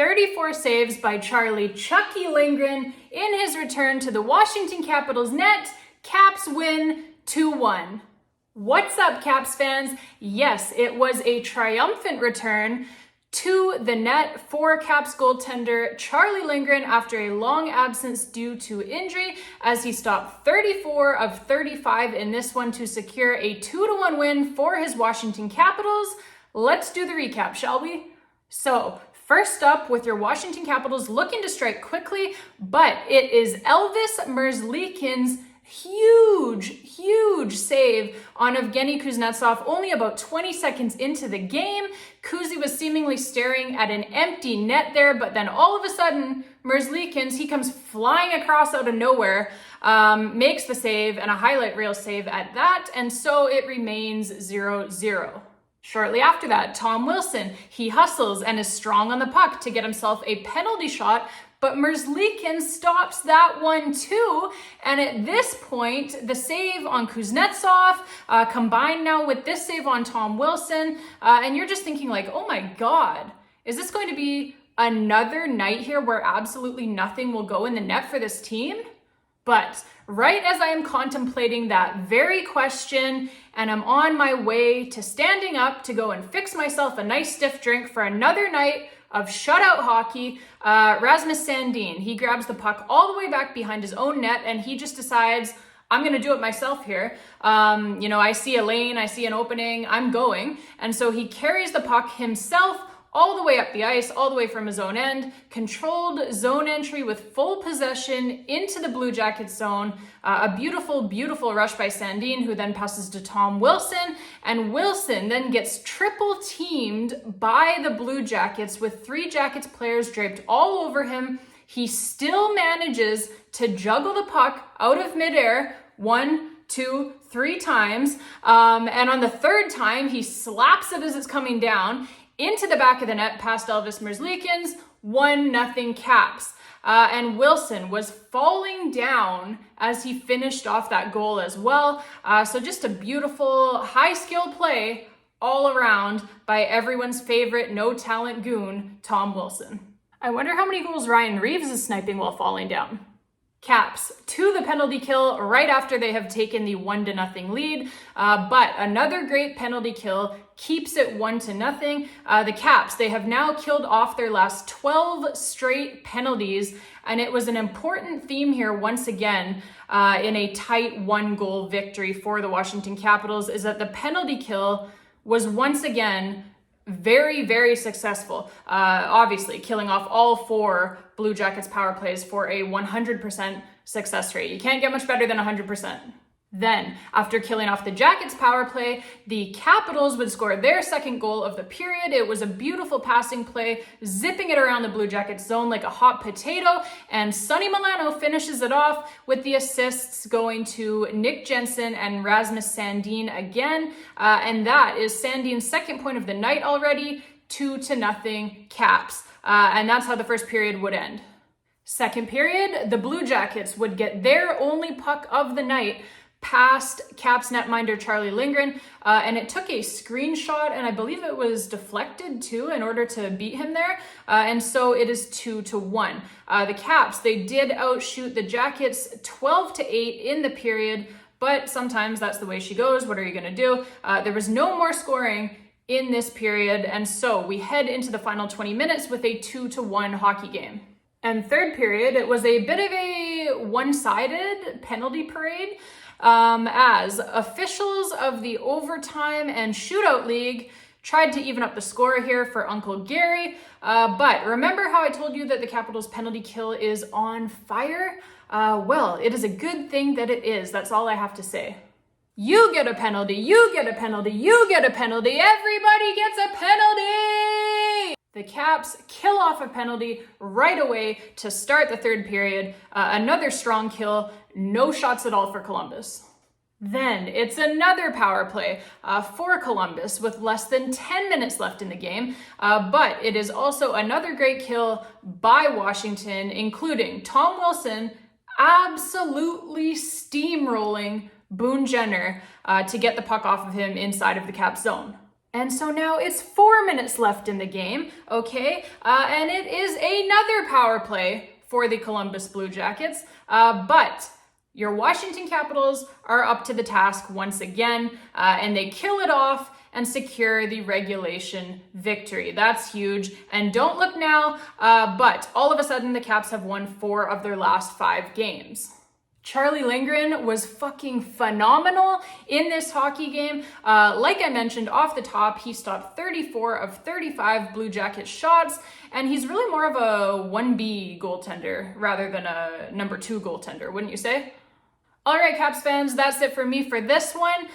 34 saves by CHUCKY Lindgren in his return to the Washington Capitals net. Caps win 2-1. What's up, Caps fans? Yes, it was a triumphant return to the net for Caps goaltender Charlie Lindgren after a long absence due to injury, as he stopped 34 of 35 in this one to secure a 2-1 win for his Washington Capitals. Let's do the recap, shall we? So, first up with your Washington Capitals looking to strike quickly, but it is Elvis Merzlikins' huge save on Evgeny Kuznetsov only about 20 seconds into the game. Kuzi was seemingly staring at an empty net there, but then all of a sudden, Merzlikins, he comes flying across out of nowhere, makes the save, and a highlight reel save at that, and so it remains 0-0. Shortly after that, Tom Wilson, he hustles and is strong on the puck to get himself a penalty shot, but Merzlikins stops that one too. And at this point, the save on Kuznetsov, combined now with this save on Tom Wilson, and you're just thinking like, oh my God, is this going to be another night here where absolutely nothing will go in the net for this team? But right as I am contemplating that very question and I'm on my way to standing up to go and fix myself a nice stiff drink for another night of shutout hockey, Rasmus Sandin, he grabs the puck all the way back behind his own net and he just decides, I'm going to do it myself here. I see a lane, I see an opening, I'm going. And so he carries the puck himself all the way up the ice, all the way from his own end, controlled zone entry with full possession into the Blue Jackets zone. A beautiful rush by Sandin, who then passes to Tom Wilson, and Wilson then gets triple teamed by the Blue Jackets with 3 Jackets players draped all over him. He still manages to juggle the puck out of midair 1, 2, 3 times, and on the third time, he slaps it as it's coming down into the back of the net past Elvis Merzlikins, 1-0 Caps. And Wilson was falling down as he finished off that goal as well. So just a beautiful, high-skill play all around by everyone's favorite no-talent goon, Tom Wilson. I wonder how many goals Ryan Reeves is sniping while falling down. Caps to the penalty kill right after they have taken the 1-0 lead, but another great penalty kill keeps it 1-0. The Caps, they have now killed off their last 12 straight penalties, and it was an important theme here once again in a tight 1-goal victory for the Washington Capitals, is that the penalty kill was once again very successful. Obviously, killing off all 4 Blue Jackets power plays for a 100% success rate. You can't get much better than 100%. Then, after killing off the Jackets power play, the Capitals would score their second goal of the period. It was a beautiful passing play, zipping it around the Blue Jackets zone like a hot potato, and Sonny Milano finishes it off with the assists going to Nick Jensen and Rasmus Sandin again, and that is Sandin's second point of the night already, 2-0 Caps, and that's how the first period would end. Second period, the Blue Jackets would get their only puck of the night past Caps netminder Charlie Lindgren, and it took a screenshot, and I believe it was deflected too in order to beat him there, and so it is 2-1. The Caps, they did outshoot the Jackets 12-8 in the period, but sometimes that's the way she goes. What are you going to do? There was no more scoring in this period, and so we head into the final 20 minutes with a 2-1 hockey game. And third period, it was a bit of a one-sided penalty parade, as officials of the overtime and shootout league tried to even up the score here for Uncle Gary. But remember how I told you that the Capitals penalty kill is on fire? Well, it is a good thing that it is. That's all I have to say. You get a penalty, you get a penalty, you get a penalty, everybody gets a penalty! The Caps kill off a penalty right away to start the third period. Another strong kill, no shots at all for Columbus. Then it's another power play for Columbus with less than 10 minutes left in the game. But it is also another great kill by Washington, including Tom Wilson absolutely steamrolling Boone Jenner to get the puck off of him inside of the Cap zone. And so now it's 4 minutes left in the game, okay? And it is another power play for the Columbus Blue Jackets, but your Washington Capitals are up to the task once again, and they kill it off and secure the regulation victory. That's huge. And don't look now, but all of a sudden the Caps have won 4 of their last 5 games. Charlie Lindgren was fucking phenomenal in this hockey game. Like I mentioned off the top, he stopped 34 of 35 Blue Jacket shots, and he's really more of a 1B goaltender rather than a number 2 goaltender, wouldn't you say? All right, Caps fans, that's it for me for this one.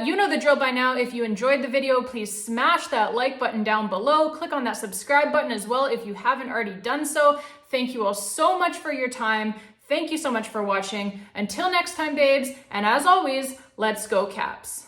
You know the drill by now. If you enjoyed the video, please smash that like button down below. Click on that subscribe button as well if you haven't already done so. Thank you all so much for your time. Thank you so much for watching. Until next time, babes, and as always, let's go Caps.